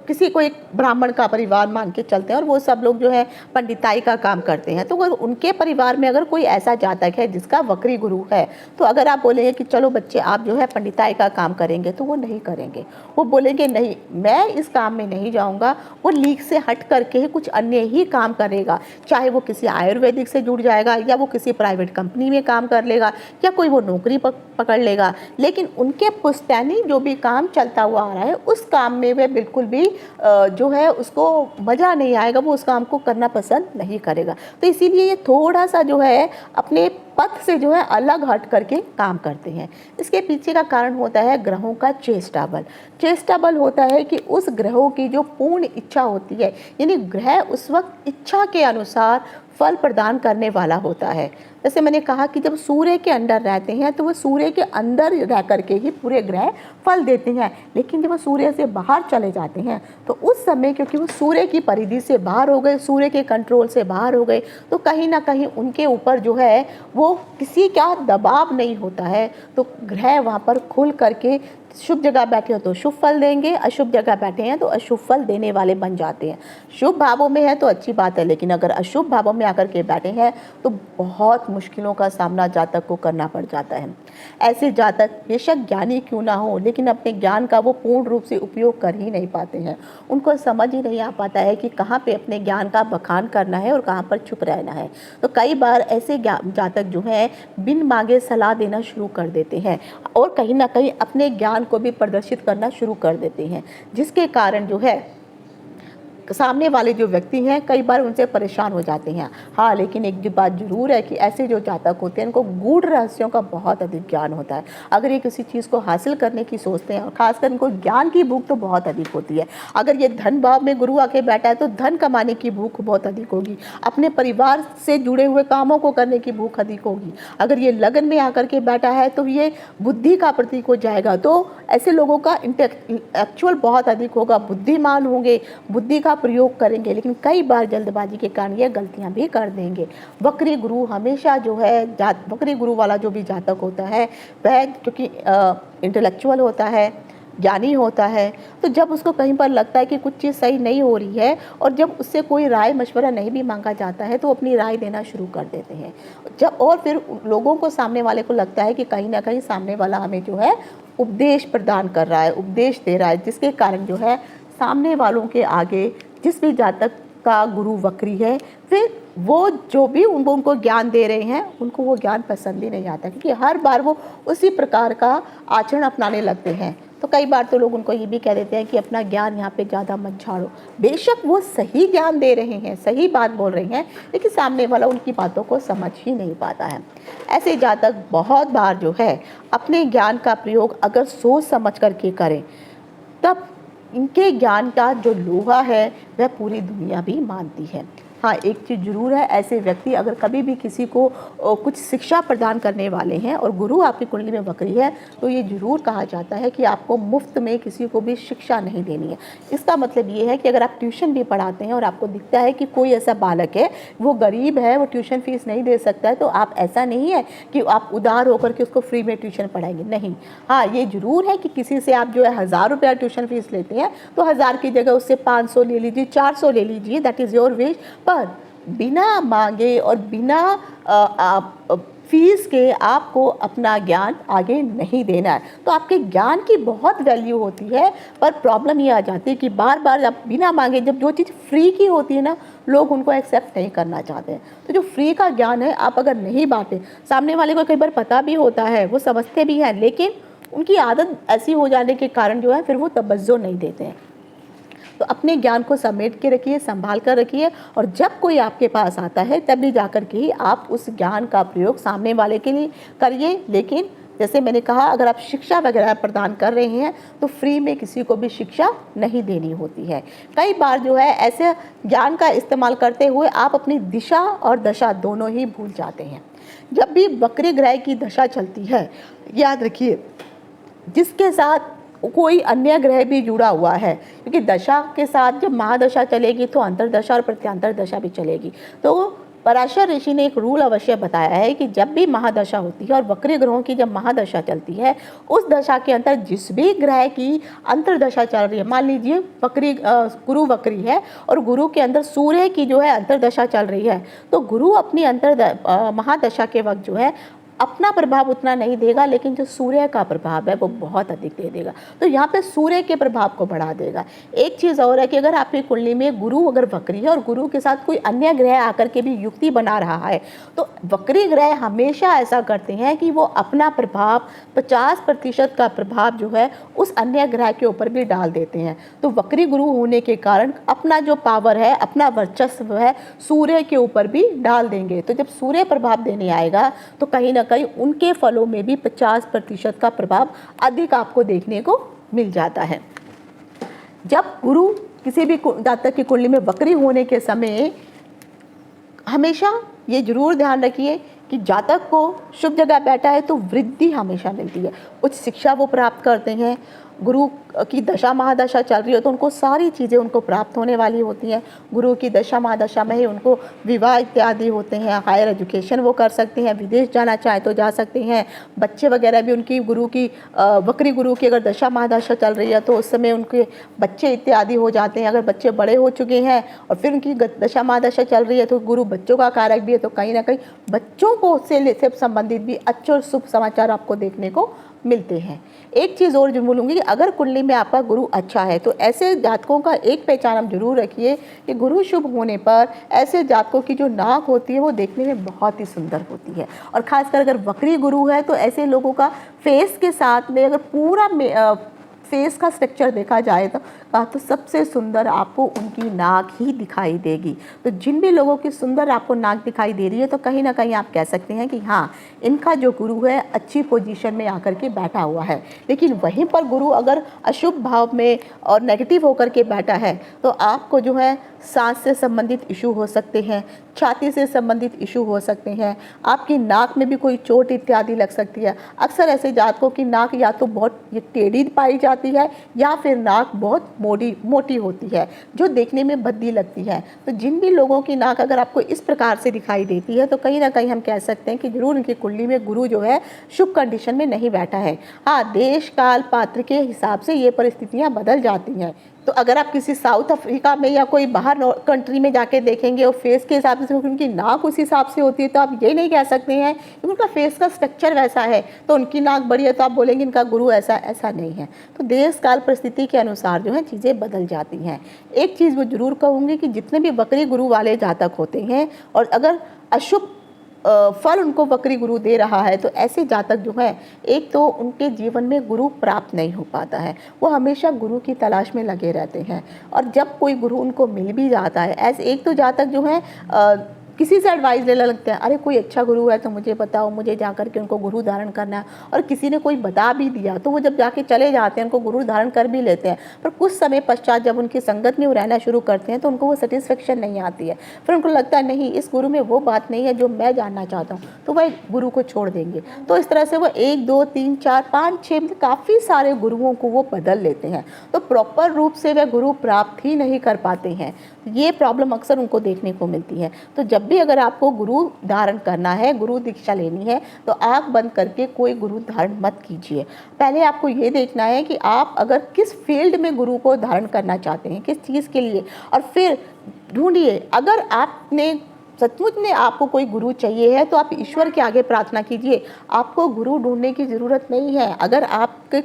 किसी को एक ब्राह्मण का परिवार मान के चलते हैं और वो सब लोग जो है पंडिताई का काम करते हैं, तो अगर उनके परिवार में अगर कोई ऐसा जातक है जिसका वक्री गुरु है, तो अगर आप बोलेंगे कि चलो बच्चे आप जो है पंडिताई का काम करेंगे, तो वो नहीं करेंगे। वो बोलेंगे नहीं, मैं इस काम में नहीं जाऊंगा। वो लीक से हट करके ही कुछ अन्य ही काम करेगा, चाहे वो किसी आयुर्वेदिक से जुड़ जाएगा या वो किसी प्राइवेट कंपनी में काम कर लेगा या कोई वो नौकरी पकड़ लेगा, लेकिन उनके पुश्तैनी जो भी काम चलता हुआ आ रहा है उस काम में वे बिल्कुल भी जो है उसको मज़ा नहीं आएगा, वो उस काम को करना पसंद नहीं करेगा। तो इसीलिए ये थोड़ा सा जो है अपने पथ से जो है अलग हट करके काम करते हैं। इसके पीछे का कारण होता है ग्रहों का चेष्टा बल। चेष्टा बल होता है कि उस ग्रहों की जो पूर्ण इच्छा होती है, यानी ग्रह उस वक्त इच्छा के अनुसार फल प्रदान करने वाला होता है। जैसे मैंने कहा कि जब सूर्य के अंदर रहते हैं तो वो सूर्य के अंदर रह करके ही पूरे ग्रह फल देते हैं, लेकिन जब वो सूर्य से बाहर चले जाते हैं तो उस समय क्योंकि वो सूर्य की परिधि से बाहर हो गए, सूर्य के कंट्रोल से बाहर हो गए, तो कहीं ना कहीं उनके ऊपर जो है वो किसी का दबाव नहीं होता है। तो ग्रह वहाँ पर खुल करके शुभ जगह बैठे हो तो शुभ फल देंगे, अशुभ जगह बैठे हैं तो अशुभ फल देने वाले बन जाते हैं। शुभ भावों में है तो अच्छी बात है, लेकिन अगर अशुभ भावों में आकर के बैठे हैं तो बहुत मुश्किलों का सामना जातक को करना पड़ जाता है। ऐसे जातक बेशक ज्ञानी क्यों ना हो, लेकिन अपने ज्ञान का वो पूर्ण रूप से उपयोग कर ही नहीं पाते हैं। उनको समझ ही नहीं आ पाता है कि कहाँ पे अपने ज्ञान का बखान करना है और कहाँ पर चुप रहना है। तो कई बार ऐसे जातक जो हैं बिन मांगे सलाह देना शुरू कर देते हैं और कहीं ना कहीं अपने ज्ञान को भी प्रदर्शित करना शुरू कर देते हैं, जिसके कारण जो है सामने वाले जो व्यक्ति हैं कई बार उनसे परेशान हो जाते हैं। हाँ, लेकिन एक जो बात ज़रूर है कि ऐसे जो जातक होते हैं इनको गूढ़ रहस्यों का बहुत अधिक ज्ञान होता है। अगर ये किसी चीज़ को हासिल करने की सोचते हैं और ख़ासकर इनको ज्ञान की भूख तो बहुत अधिक होती है। अगर ये धन भाव में गुरु आके बैठा है तो धन कमाने की भूख बहुत अधिक होगी, अपने परिवार से जुड़े हुए कामों को करने की भूख अधिक होगी। अगर ये लगन में आकर के बैठा है तो ये बुद्धि का प्रतीक हो जाएगा। तो ऐसे लोगों का इंटेलेक्चुअल बहुत अधिक होगा, बुद्धिमान होंगे, बुद्धि का प्रयोग करेंगे, लेकिन कई बार जल्दबाजी के कारण ये गलतियां भी कर देंगे। वक्री गुरु हमेशा जो है वक्री गुरु वाला जो भी जातक होता है वह क्योंकि इंटेलेक्चुअल होता है, ज्ञानी होता है, तो जब उसको कहीं पर लगता है कि कुछ चीज़ सही नहीं हो रही है और जब उससे कोई राय मशवरा नहीं भी मांगा जाता है तो अपनी राय देना शुरू कर देते हैं। जब और फिर लोगों को, सामने वाले को लगता है कि कहीं ना कहीं सामने वाला हमें जो है उपदेश प्रदान कर रहा है, उपदेश दे रहा है, जिसके कारण जो है सामने वालों के आगे जिस भी जातक का गुरु वक्री है फिर वो जो भी उनको ज्ञान दे रहे हैं उनको वो ज्ञान पसंद ही नहीं आता, क्योंकि हर बार वो उसी प्रकार का आचरण अपनाने लगते हैं। तो कई बार तो लोग उनको ये भी कह देते हैं कि अपना ज्ञान यहाँ पे ज़्यादा मत झाड़ो। बेशक वो सही ज्ञान दे रहे हैं, सही बात बोल रहे हैं, लेकिन सामने वाला उनकी बातों को समझ ही नहीं पाता है। ऐसे जातक बहुत बार जो है अपने ज्ञान का प्रयोग अगर सोच समझ करके करें तब इनके ज्ञान का जो लोहा है वह पूरी दुनिया भी मानती है। हाँ, एक चीज़ ज़रूर है, ऐसे व्यक्ति अगर कभी भी किसी को कुछ शिक्षा प्रदान करने वाले हैं और गुरु आपकी कुंडली में वक्री है तो ये ज़रूर कहा जाता है कि आपको मुफ्त में किसी को भी शिक्षा नहीं देनी है। इसका मतलब ये है कि अगर आप ट्यूशन भी पढ़ाते हैं और आपको दिखता है कि कोई ऐसा बालक है वो गरीब है, वो ट्यूशन फीस नहीं दे सकता है, तो आप ऐसा नहीं है कि आप उदार होकर के उसको फ्री में ट्यूशन पढ़ाएंगे, नहीं। हाँ, ये ज़रूर है कि किसी से आप जो है 1000 रुपया ट्यूशन फीस लेते हैं तो 1000 की जगह उससे 500 ले लीजिए, 400 ले लीजिए, दैट इज़ योर विश। पर बिना मांगे और बिना फीस के आपको अपना ज्ञान आगे नहीं देना है। तो आपके ज्ञान की बहुत वैल्यू होती है, पर प्रॉब्लम ये आ जाती है कि बार बार आप बिना मांगे, जब जो चीज़ फ्री की होती है ना, लोग उनको एक्सेप्ट नहीं करना चाहते हैं। तो जो फ्री का ज्ञान है आप अगर नहीं बांटे, सामने वाले को कई बार पता भी होता है, वो समझते भी हैं, लेकिन उनकी आदत ऐसी हो जाने के कारण जो है फिर वो तवज्जो नहीं देते हैं। तो अपने ज्ञान को समेट के रखिए, संभाल कर रखिए, और जब कोई आपके पास आता है तभी जाकर के ही आप उस ज्ञान का प्रयोग सामने वाले के लिए करिए। लेकिन जैसे मैंने कहा, अगर आप शिक्षा वगैरह प्रदान कर रहे हैं तो फ्री में किसी को भी शिक्षा नहीं देनी होती है। कई बार जो है ऐसे ज्ञान का इस्तेमाल करते हुए आप अपनी दिशा और दशा दोनों ही भूल जाते हैं। जब भी वक्री ग्रह की दशा चलती है, याद रखिए जिसके साथ कोई अन्य ग्रह भी जुड़ा हुआ है, क्योंकि दशा के साथ जब महादशा चलेगी तो अंतरदशा और प्रत्यांतर दशा भी चलेगी। तो पराशर ऋषि ने एक रूल अवश्य बताया है कि जब भी महादशा होती है और वक्री ग्रहों की जब महादशा चलती है, उस दशा के अंतर जिस भी ग्रह की अंतरदशा चल रही है, मान लीजिए गुरु वक्री है और गुरु के अंदर सूर्य की जो है अंतरदशा चल रही है, तो गुरु अपनी महादशा के वक्त जो है अपना प्रभाव उतना नहीं देगा, लेकिन जो सूर्य का प्रभाव है वो बहुत अधिक दे देगा। तो यहाँ पे सूर्य के प्रभाव को बढ़ा देगा। एक चीज़ और है कि अगर आपकी कुंडली में गुरु अगर वक्री है और गुरु के साथ कोई अन्य ग्रह आकर के भी युक्ति बना रहा है, तो वक्री ग्रह हमेशा ऐसा करते हैं कि वो अपना प्रभाव 50% का प्रभाव जो है उस अन्य ग्रह के ऊपर भी डाल देते हैं। तो वक्री गुरु होने के कारण अपना जो पावर है, अपना वर्चस्व है, सूर्य के ऊपर भी डाल देंगे। तो जब सूर्य प्रभाव देने आएगा तो कहीं ना कहीं उनके फलों में भी 50% का प्रभाव अधिक आपको देखने को मिल जाता है। जब गुरु किसी भी जातक की कुंडली में वक्री होने के समय हमेशा ये जरूर ध्यान रखिए कि जातक को शुभ जगह बैठा है तो वृद्धि हमेशा मिलती है, उच्च शिक्षा वो प्राप्त करते हैं। गुरु की दशा महादशा चल रही हो तो उनको सारी चीज़ें उनको प्राप्त होने वाली होती हैं। गुरु की दशा महादशा में ही उनको विवाह इत्यादि होते हैं, हायर एजुकेशन वो कर सकते हैं, विदेश जाना चाहे तो जा सकते हैं। बच्चे वगैरह भी उनकी गुरु की वक्री गुरु की अगर दशा महादशा चल रही है तो उस समय उनके बच्चे इत्यादि हो जाते हैं। अगर बच्चे बड़े हो चुके हैं और फिर उनकी दशा महादशा चल रही है तो गुरु बच्चों का कारक भी है, तो कहीं ना कहीं बच्चों को से संबंधित भी अच्छे और शुभ समाचार आपको देखने को मिलते हैं। एक चीज़ और जो बोलूँगी कि अगर कुंडली में आपका गुरु अच्छा है तो ऐसे जातकों का एक पहचान हम जरूर रखिए कि गुरु शुभ होने पर ऐसे जातकों की जो नाक होती है वो देखने में बहुत ही सुंदर होती है। और ख़ासकर अगर वक्री गुरु है तो ऐसे लोगों का फेस के साथ में अगर पूरा फेस का स्ट्रक्चर देखा जाए तो सबसे सुंदर आपको उनकी नाक ही दिखाई देगी। तो जिन भी लोगों की सुंदर आपको नाक दिखाई दे रही है तो कहीं ना कहीं आप कह सकते हैं कि हाँ, इनका जो गुरु है अच्छी पोजीशन में आकर के बैठा हुआ है। लेकिन वहीं पर गुरु अगर अशुभ भाव में और नेगेटिव होकर के बैठा है तो आपको जो है सांस से संबंधित इशू हो सकते हैं, छाती से संबंधित इशू हो सकते हैं, आपकी नाक में भी कोई चोट इत्यादि लग सकती है। अक्सर ऐसे जातकों की नाक या तो बहुत ये टेढ़ी पाई जाती है या फिर नाक बहुत मोटी होती है जो देखने में भद्दी लगती है। तो जिन भी लोगों की नाक अगर आपको इस प्रकार से दिखाई देती है तो कहीं ना कहीं हम कह सकते हैं कि जरूर उनकी कुंडली में गुरु जो है शुभ कंडीशन में नहीं बैठा है। हाँ, देश काल पात्र के हिसाब से ये परिस्थितियाँ बदल जाती हैं। तो अगर आप किसी साउथ अफ्रीका में या कोई बाहर कंट्री में जाके देखेंगे और फेस के हिसाब से उनकी नाक उस हिसाब से होती है तो आप ये नहीं कह सकते हैं कि उनका फेस का स्ट्रक्चर वैसा है तो उनकी नाक बड़ी है तो आप बोलेंगे इनका गुरु ऐसा नहीं है। तो देश काल परिस्थिति के अनुसार जो है चीज़ें बदल जाती हैं। एक चीज़ वो जरूर कहूँगी कि जितने भी वक्री गुरु वाले जातक होते हैं और अगर अशुभ फल उनको वक्री गुरु दे रहा है तो ऐसे जातक जो है एक तो उनके जीवन में गुरु प्राप्त नहीं हो पाता है, वो हमेशा गुरु की तलाश में लगे रहते हैं। और जब कोई गुरु उनको मिल भी जाता है, ऐसे एक तो जातक जो है किसी से एडवाइस लेने लगते हैं, अरे कोई अच्छा गुरु है तो मुझे बताओ, मुझे जा कर के उनको गुरु धारण करना है। और किसी ने कोई बता भी दिया तो वो जब जाके चले जाते हैं उनको गुरु धारण कर भी लेते हैं, पर कुछ समय पश्चात जब उनकी संगत में वो रहना शुरू करते हैं तो उनको वो सेटिस्फेक्शन नहीं आती है। फिर उनको लगता है नहीं, इस गुरु में वो बात नहीं है जो मैं जानना चाहता हूँ, तो वह गुरु को छोड़ देंगे। तो इस तरह से वो 1 2 3 4 5 6 काफ़ी सारे गुरुओं को वो बदल लेते हैं, तो प्रॉपर रूप से वह गुरु प्राप्त ही नहीं कर पाते हैं। ये प्रॉब्लम अक्सर उनको देखने को मिलती है। तो जब भी अगर आपको गुरु धारण करना है, गुरु दीक्षा लेनी है, तो आँख बंद करके कोई गुरु धारण मत कीजिए। पहले आपको ये देखना है कि आप अगर किस फील्ड में गुरु को धारण करना चाहते हैं, किस चीज़ के लिए, और फिर ढूंढिए। अगर आपने सचमुच में आपको कोई गुरु चाहिए है तो आप ईश्वर के आगे प्रार्थना कीजिए, आपको गुरु ढूंढने की ज़रूरत नहीं है। अगर आपके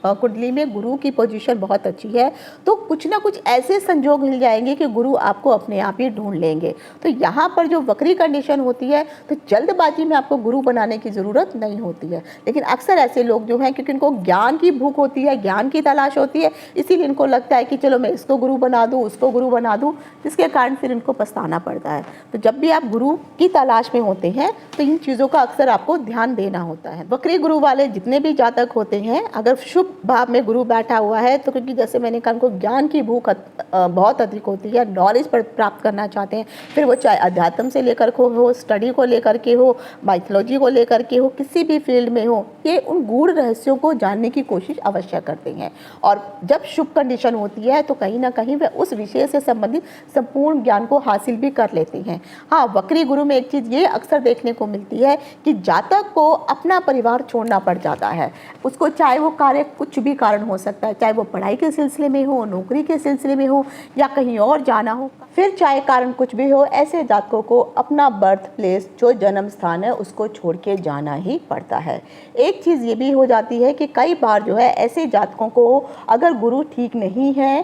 कुंडली में गुरु की पोजीशन बहुत अच्छी है तो कुछ ना कुछ ऐसे संजोग मिल जाएंगे कि गुरु आपको अपने आप ही ढूंढ लेंगे। तो यहाँ पर जो वक्री कंडीशन होती है तो जल्दबाजी में आपको गुरु बनाने की ज़रूरत नहीं होती है। लेकिन अक्सर ऐसे लोग जो हैं, क्योंकि इनको ज्ञान की भूख होती है, ज्ञान की तलाश होती है, इसीलिए इनको लगता है कि चलो मैं इसको गुरु बना दूँ, उसको गुरु बना दूँ, जिसके कारण फिर इनको पछताना पड़ता है। तो जब भी आप गुरु की तलाश में होते हैं तो इन चीज़ों का अक्सर आपको ध्यान देना होता है। वक्री गुरु वाले जितने भी जातक होते हैं, अगर शुभ भाव में गुरु बैठा हुआ है तो क्योंकि जैसे मैंने कहा उनको ज्ञान की भूख बहुत अधिक होती है, नॉलेज प्राप्त करना चाहते हैं, फिर वो चाहे अध्यात्म से लेकर के हो, स्टडी को लेकर के हो, माइथोलॉजी को लेकर के हो, किसी भी फील्ड में हो, ये उन गूढ़ रहस्यों को जानने की कोशिश अवश्य करते हैं। और जब शुभ कंडीशन होती है तो कहीं ना कहीं वह उस विषय से संबंधित संपूर्ण ज्ञान को हासिल भी कर लेते हैं। हाँ, वक्री गुरु में एक चीज़ ये अक्सर देखने को मिलती है कि जातक को अपना परिवार छोड़ना पड़ जाता है। उसको चाहे वो कार्य कुछ भी कारण हो सकता है, चाहे वो पढ़ाई के सिलसिले में हो, नौकरी के सिलसिले में हो, या कहीं और जाना हो, फिर चाहे कारण कुछ भी हो, ऐसे जातकों को अपना बर्थ प्लेस जो जन्म स्थान है उसको छोड़ के जाना ही पड़ता है। एक चीज़ ये भी हो जाती है कि कई बार जो है ऐसे जातकों को अगर गुरु ठीक नहीं है,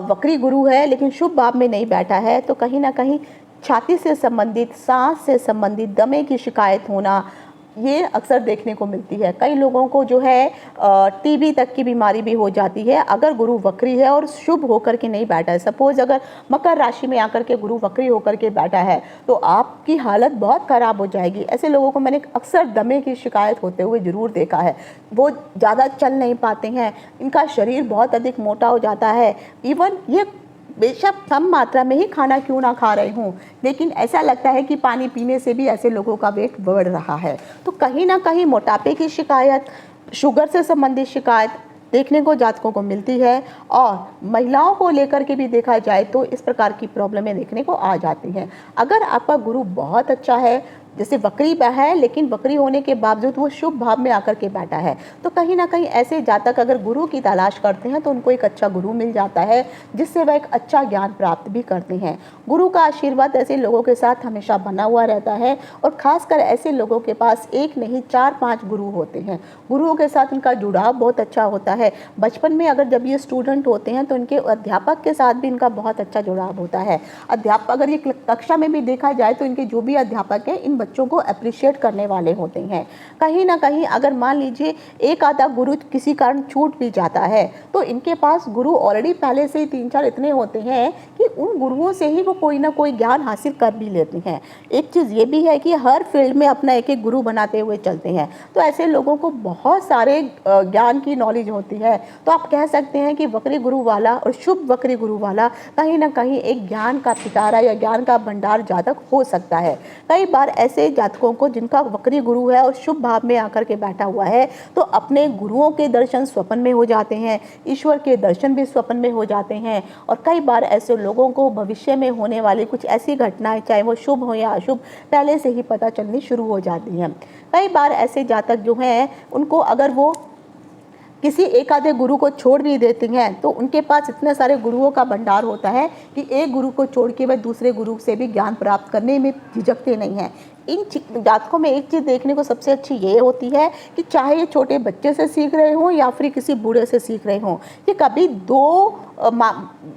वक्री गुरु है लेकिन शुभ भाव में नहीं बैठा है, तो कहीं ना कहीं छाती से संबंधित, सांस से संबंधित दमे की शिकायत होना ये अक्सर देखने को मिलती है। कई लोगों को जो है टीबी तक की बीमारी भी हो जाती है अगर गुरु वक्री है और शुभ होकर के नहीं बैठा है। सपोज अगर मकर राशि में आकर के गुरु वक्री होकर के बैठा है तो आपकी हालत बहुत ख़राब हो जाएगी। ऐसे लोगों को मैंने अक्सर दमे की शिकायत होते हुए ज़रूर देखा है। वो ज़्यादा चल नहीं पाते हैं, इनका शरीर बहुत अधिक मोटा हो जाता है। इवन ये बेशक कम मात्रा में ही खाना क्यों ना खा रहे हूँ, लेकिन ऐसा लगता है कि पानी पीने से भी ऐसे लोगों का वेट बढ़ रहा है। तो कहीं ना कहीं मोटापे की शिकायत, शुगर से संबंधित शिकायत देखने को जातकों को मिलती है। और महिलाओं को लेकर के भी देखा जाए तो इस प्रकार की प्रॉब्लमें देखने को आ जाती हैं। अगर आपका गुरु बहुत अच्छा है, जैसे वक्री है लेकिन वक्री होने के बावजूद वो शुभ भाव में आकर के बैठा है, तो कहीं ना कहीं ऐसे जातक अगर गुरु की तलाश करते हैं तो उनको एक अच्छा गुरु मिल जाता है जिससे वह एक अच्छा ज्ञान प्राप्त भी करते हैं। गुरु का आशीर्वाद ऐसे लोगों के साथ हमेशा बना हुआ रहता है और ख़ासकर ऐसे लोगों के पास एक नहीं 4-5 गुरु होते हैं। गुरुओं के साथ उनका जुड़ाव बहुत अच्छा होता है। बचपन में अगर जब ये स्टूडेंट होते हैं तो इनके अध्यापक के साथ भी इनका बहुत अच्छा जुड़ाव होता है। अध्यापक अगर ये कक्षा में भी देखा जाए तो इनके जो भी अध्यापक हैं इन बच्चों को अप्रिशिएट करने वाले होते हैं। कहीं ना कहीं अगर मान लीजिए एक आधा गुरु किसी कारण छूट भी जाता है तो इनके पास गुरु ऑलरेडी पहले से ही 3-4 इतने होते हैं कि उन गुरुओं से ही वो कोई ना कोई ज्ञान हासिल कर भी लेते हैं। एक चीज़ ये भी है कि हर फील्ड में अपना एक एक गुरु बनाते हुए चलते हैं, तो ऐसे लोगों को बहुत सारे ज्ञान की नॉलेज होती है। तो आप कह सकते हैं कि वक्री गुरु वाला और शुभ वक्री गुरु वाला कहीं ना कहीं एक ज्ञान का पिटारा या ज्ञान का भंडार जातक हो सकता है। कई बार ऐसे जातकों को जिनका वक्री गुरु है और शुभ भाव में आकर के बैठा हुआ है तो अपने गुरुओं के दर्शन स्वप्न में हो जाते हैं, ईश्वर के दर्शन भी स्वप्न में हो जाते हैं। और कई बार ऐसे लोगों को भविष्य में होने वाली कुछ ऐसी घटनाएं, चाहे वो शुभ हो या अशुभ, पहले से ही पता चलनी शुरू हो जाती हैं। कई बार ऐसे जातक जो हैं उनको अगर वो किसी एक आधे गुरु को छोड़ भी देती हैं तो उनके पास इतने सारे गुरुओं का भंडार होता है कि एक गुरु को छोड़ के वह दूसरे गुरु से भी ज्ञान प्राप्त करने में झिझकते नहीं हैं। इन जातकों में एक चीज़ देखने को सबसे अच्छी ये होती है कि चाहे ये छोटे बच्चे से सीख रहे हों या फिर किसी बूढ़े से सीख रहे हों, ये कभी दो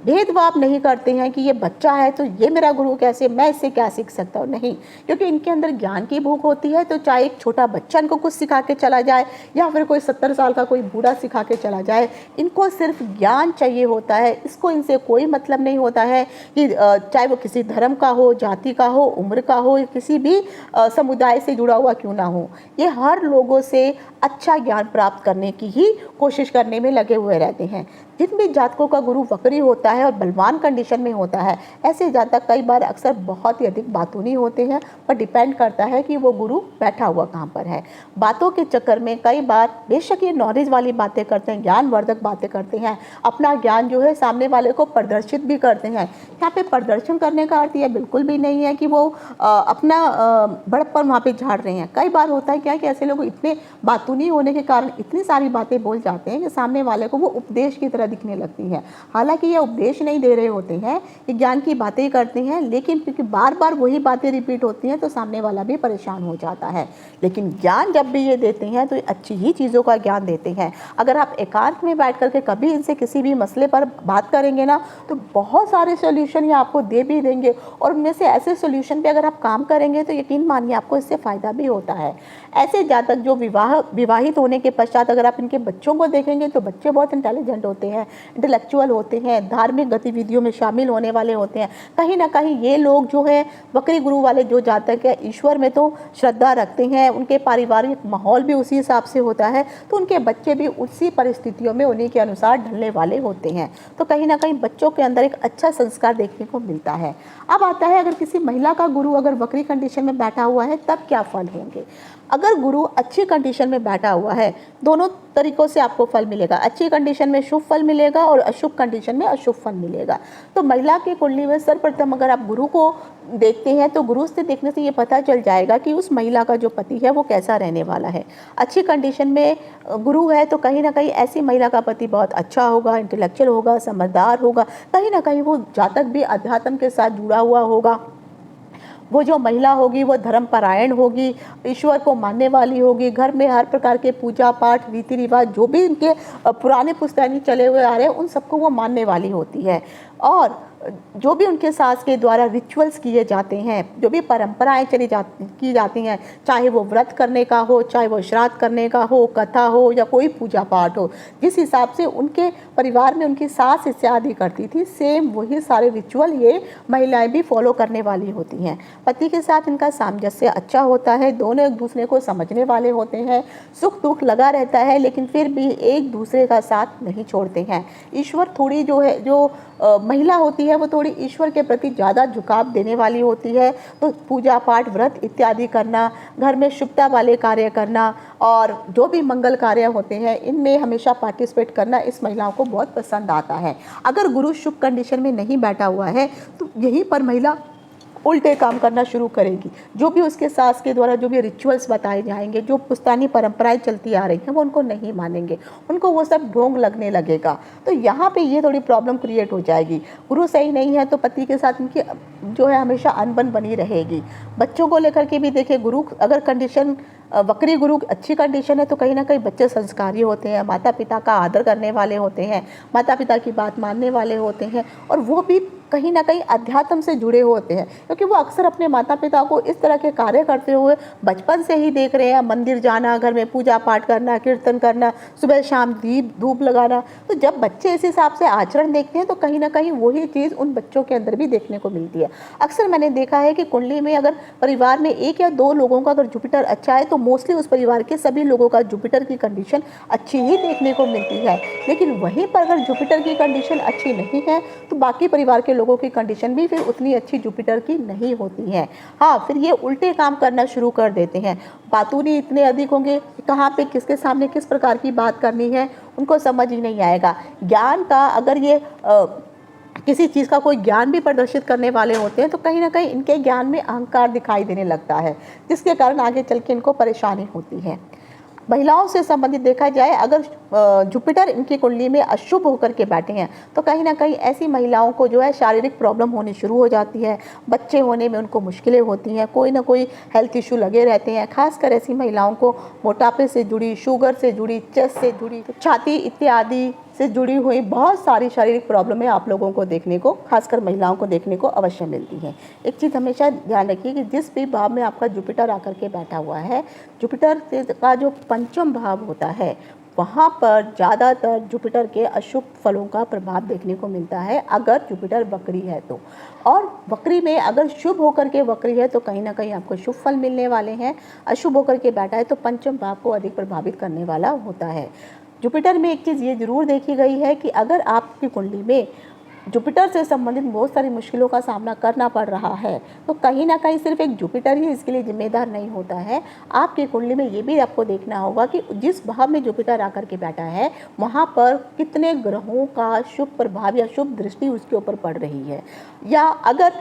भेदभाव नहीं करते हैं कि ये बच्चा है तो ये मेरा गुरु कैसे, मैं इससे क्या सीख सकता हूँ, नहीं। क्योंकि इनके अंदर ज्ञान की भूख होती है। तो चाहे एक छोटा बच्चा इनको कुछ सिखा के चला जाए या फिर कोई 70 साल का कोई बूढ़ा सिखा के चला जाए, इनको सिर्फ ज्ञान चाहिए होता है। इसको इनसे कोई मतलब नहीं होता है कि चाहे वो किसी धर्म का हो, जाति का हो, उम्र का हो, किसी भी समुदाय से जुड़ा हुआ क्यों ना हो, ये हर लोगों से अच्छा ज्ञान प्राप्त करने की ही कोशिश करने में लगे हुए रहते हैं। जिन भी जातकों का गुरु वक्री होता है और बलवान कंडीशन में होता है, ऐसे जातक कई बार अक्सर बहुत ही अधिक बातूनी होते हैं, पर डिपेंड करता है कि वो गुरु बैठा हुआ कहाँ पर है। बातों के चक्कर में कई बार बेशक ये नॉलेज वाली बातें करते हैं, ज्ञानवर्धक बातें करते हैं, अपना ज्ञान जो है सामने वाले को प्रदर्शित भी करते हैं। यहाँ पे प्रदर्शन करने का अर्थ यह बिल्कुल भी नहीं है कि वो अपना बड़प्पन वहाँ पे झाड़ रहे हैं। कई बार होता है क्या कि ऐसे लोग इतने बातूनी होने के कारण इतनी सारी बातें बोल जाते हैं कि सामने वाले को वो उपदेश की तरह दिखने लगती है। हालांकि ये उपदेश नहीं दे रहे होते हैं, ये ज्ञान की बातें ही करते हैं, लेकिन क्योंकि बार बार वही बातें रिपीट होती हैं तो सामने वाला भी परेशान हो जाता है। लेकिन ज्ञान जब भी ये देते हैं तो अच्छी ही चीज़ों का ज्ञान देते हैं। अगर आप एकांत में बैठ करके कभी इनसे किसी भी मसले पर बात करेंगे ना तो बहुत सारे सोल्यूशन ये आपको दे भी देंगे, और उनमें से ऐसे सोल्यूशन पे अगर आप काम करेंगे तो यकीन मानिए आपको इससे फ़ायदा भी होता है। ऐसे जातक जो विवाहित होने के पश्चात अगर आप इनके बच्चों को देखेंगे तो बच्चे बहुत इंटेलिजेंट होते हैं, इंटेलेक्चुअल होते हैं, धार्मिक गतिविधियों में शामिल होने वाले होते हैं। कहीं ना कहीं ये लोग जो है वक्री गुरु वाले जो जातक है, ईश्वर में तो श्रद्धा रखते हैं, उनके पारिवारिक माहौल भी उसी हिसाब से होता है, तो उनके बच्चे भी उसी परिस्थितियों में उन्हीं के अनुसार ढलने वाले होते हैं। तो कहीं ना कहीं बच्चों के अंदर एक अच्छा संस्कार देखने को मिलता है। अब आता है अगर किसी महिला का गुरु अगर वक्री कंडीशन में बैठा हुआ है तब क्या फल होंगे। अगर गुरु अच्छी कंडीशन में बैठा हुआ है, दोनों तरीकों से आपको फल मिलेगा। अच्छी कंडीशन में शुभ फल मिलेगा और अशुभ कंडीशन में अशुभ फल मिलेगा। तो महिला की कुंडली में सर्वप्रथम अगर आप गुरु को देखते हैं तो गुरु से देखने से ये पता चल जाएगा कि उस महिला का जो पति है वो कैसा रहने वाला है। अच्छी कंडीशन में गुरु है तो कहीं ना कहीं ऐसी महिला का पति बहुत अच्छा होगा, इंटेलेक्चुअल होगा, समझदार होगा, कहीं ना कहीं वो जातक भी अध्यात्म के साथ जुड़ा हुआ होगा। वो जो महिला होगी वो धर्मपरायण होगी, ईश्वर को मानने वाली होगी, घर में हर प्रकार के पूजा पाठ रीति रिवाज जो भी इनके पुराने पुश्तैनी चले हुए आ रहे हैं उन सबको वो मानने वाली होती है। और जो भी उनके सास के द्वारा रिचुअल्स किए जाते हैं, जो भी परंपराएं की जाती हैं, चाहे वो व्रत करने का हो, चाहे वो श्राद्ध करने का हो, कथा हो या कोई पूजा पाठ हो, जिस हिसाब से उनके परिवार में उनकी सास इत्यादि करती थी, सेम वही सारे रिचुअल ये महिलाएं भी फॉलो करने वाली होती हैं। पति के साथ इनका सामंजस्य अच्छा होता है, दोनों एक दूसरे को समझने वाले होते हैं, सुख दुख लगा रहता है, लेकिन फिर भी एक दूसरे का साथ नहीं छोड़ते हैं। ईश्वर थोड़ी जो महिला होती है वो थोड़ी ईश्वर के प्रति ज़्यादा झुकाव देने वाली होती है, तो पूजा पाठ व्रत इत्यादि करना, घर में शुभता वाले कार्य करना और जो भी मंगल कार्य होते हैं इनमें हमेशा पार्टिसिपेट करना इस महिलाओं को बहुत पसंद आता है। अगर गुरु शुभ कंडीशन में नहीं बैठा हुआ है तो यहीं पर महिला उल्टे काम करना शुरू करेगी। जो भी उसके सास के द्वारा जो भी रिचुअल्स बताए जाएंगे, जो पुश्तैनी परंपराएं चलती आ रही हैं वो उनको नहीं मानेंगे, उनको वो सब ढोंग लगने लगेगा। तो यहाँ पे ये थोड़ी प्रॉब्लम क्रिएट हो जाएगी। गुरु सही नहीं है तो पति के साथ इनकी जो है हमेशा अनबन बनी रहेगी। बच्चों को लेकर के भी देखिए, गुरु अगर कंडीशन वक्री गुरु अच्छी कंडीशन है तो कहीं ना कहीं बच्चे संस्कारी होते हैं, माता पिता का आदर करने वाले होते हैं, माता पिता की बात मानने वाले होते हैं, और वो भी कहीं ना कहीं अध्यात्म से जुड़े होते हैं, क्योंकि वो अक्सर अपने माता पिता को इस तरह के कार्य करते हुए बचपन से ही देख रहे हैं। मंदिर जाना, घर में पूजा पाठ करना, कीर्तन करना, सुबह शाम दीप धूप लगाना। तो जब बच्चे इस हिसाब से आचरण देखते हैं तो कहीं ना कहीं वही चीज़ उन बच्चों के अंदर भी देखने को मिलती है। अक्सर मैंने देखा है कि कुंडली में अगर परिवार में 1 या 2 लोगों का अगर जुपिटर अच्छा है तो मोस्टली उस परिवार के सभी लोगों का जुपिटर की कंडीशन अच्छी ही देखने को मिलती है। लेकिन वहीं पर अगर जुपिटर की कंडीशन अच्छी नहीं है तो बाकी परिवार के लोगों की कंडीशन भी फिर उतनी अच्छी जुपिटर की नहीं होती है। हाँ, फिर ये उल्टे काम करना शुरू कर देते हैं। बातूनी इतने अधिक होंगे, कहाँ पे किसके सामने किस प्रकार की बात करनी है उनको समझ ही नहीं आएगा। ज्ञान का अगर ये किसी चीज़ का कोई ज्ञान भी प्रदर्शित करने वाले होते हैं तो कहीं ना कहीं इनके ज्ञान में अहंकार दिखाई देने लगता है, जिसके कारण आगे चल के इनको परेशानी होती है। महिलाओं से संबंधित देखा जाए, अगर जुपिटर इनकी कुंडली में अशुभ होकर के बैठे हैं तो कहीं ना कहीं ऐसी महिलाओं को जो है शारीरिक प्रॉब्लम होनी शुरू हो जाती है। बच्चे होने में उनको मुश्किलें होती हैं, कोई ना कोई हेल्थ इशू लगे रहते हैं। खासकर ऐसी महिलाओं को मोटापे से जुड़ी, शुगर से जुड़ी, चेस्ट से जुड़ी, छाती इत्यादि से जुड़ी हुई बहुत सारी शारीरिक प्रॉब्लमें आप लोगों को देखने को, खासकर महिलाओं को देखने को अवश्य मिलती हैं। एक चीज़ हमेशा ध्यान रखिए कि जिस भी भाव में आपका जुपिटर आकर के बैठा हुआ है, जुपिटर का जो पंचम भाव होता है वहाँ पर ज़्यादातर जुपिटर के अशुभ फलों का प्रभाव देखने को मिलता है अगर जुपिटर वक्री है तो। और वक्री में अगर शुभ होकर के वक्री है तो कहीं ना कहीं आपको शुभ फल मिलने वाले हैं। अशुभ होकर के बैठा है तो पंचम भाव को अधिक प्रभावित करने वाला होता है। जुपिटर में एक चीज़ ये जरूर देखी गई है कि अगर आपकी कुंडली में जुपिटर से संबंधित बहुत सारी मुश्किलों का सामना करना पड़ रहा है तो कहीं ना कहीं सिर्फ एक जुपिटर ही इसके लिए जिम्मेदार नहीं होता है। आपकी कुंडली में ये भी आपको देखना होगा कि जिस भाव में जुपिटर आकर के बैठा है वहाँ पर कितने ग्रहों का शुभ प्रभाव या शुभ दृष्टि उसके ऊपर पड़ रही है। या अगर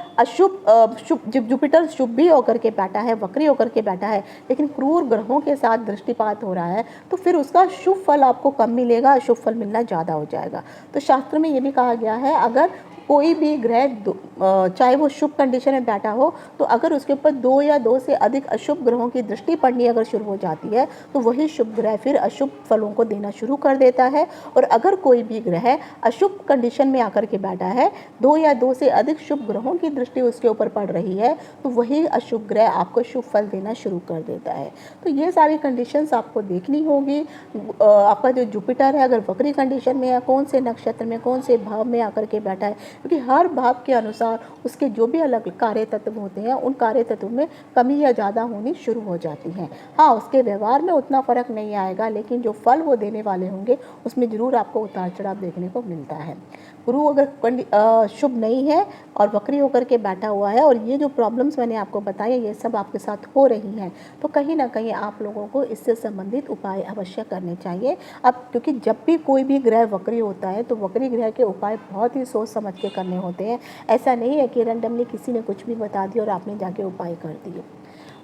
जुपिटर शुभ भी होकर के बैठा है, वक्री होकर के बैठा है, लेकिन क्रूर ग्रहों के साथ दृष्टिपात हो रहा है तो फिर उसका शुभ फल आपको कम मिलेगा, अशुभ फल मिलना ज़्यादा हो जाएगा। तो शास्त्र में ये भी कहा गया है अगर कोई भी ग्रह चाहे वो शुभ कंडीशन में बैठा हो तो अगर उसके ऊपर 2 या 2 से अधिक अशुभ ग्रहों की दृष्टि पड़नी अगर शुरू हो जाती है तो वही शुभ ग्रह फिर अशुभ फलों को देना शुरू कर देता है। और अगर कोई भी ग्रह अशुभ कंडीशन में आकर के बैठा है, 2 या 2 से अधिक शुभ ग्रहों की दृष्टि उसके ऊपर पड़ रही है तो वही अशुभ ग्रह आपको शुभ फल देना शुरू कर देता है। तो ये सारी कंडीशंस आपको देखनी होगी। आपका जो जुपिटर है अगर वक्री कंडीशन में है, कौन से नक्षत्र में, कौन से भाव में आकर के बैठा है, क्योंकि हर भाव के अनुसार उसके जो भी अलग कार्य तत्व होते हैं उन कार्य तत्वों में कमी या ज़्यादा होनी शुरू हो जाती है। हाँ, उसके व्यवहार में उतना फर्क नहीं आएगा लेकिन जो फल वो देने वाले होंगे उसमें ज़रूर आपको उतार चढ़ाव देखने को मिलता है। गुरु अगर शुभ नहीं है और वक्री होकर के बैठा हुआ है और ये जो प्रॉब्लम्स मैंने आपको बताया ये सब आपके साथ हो रही हैं तो कहीं ना कहीं आप लोगों को इससे संबंधित उपाय अवश्य करने चाहिए। अब क्योंकि जब भी कोई भी ग्रह वक्री होता है तो वक्री ग्रह के उपाय बहुत ही सोच समझ के करने होते हैं। ऐसा नहीं है कि रैंडमली किसी ने कुछ भी बता दिया और आपने जाके उपाय कर दिए।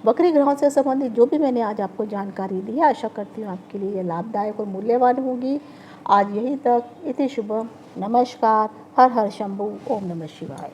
वक्री ग्रहों से संबंधित जो भी मैंने आज आपको जानकारी दी है आशा करती हूँ आपके लिए ये लाभदायक और मूल्यवान होगी। आज यहीं तक। इति शुभम। नमस्कार। हर हर शंभु। ओम नमः शिवाय।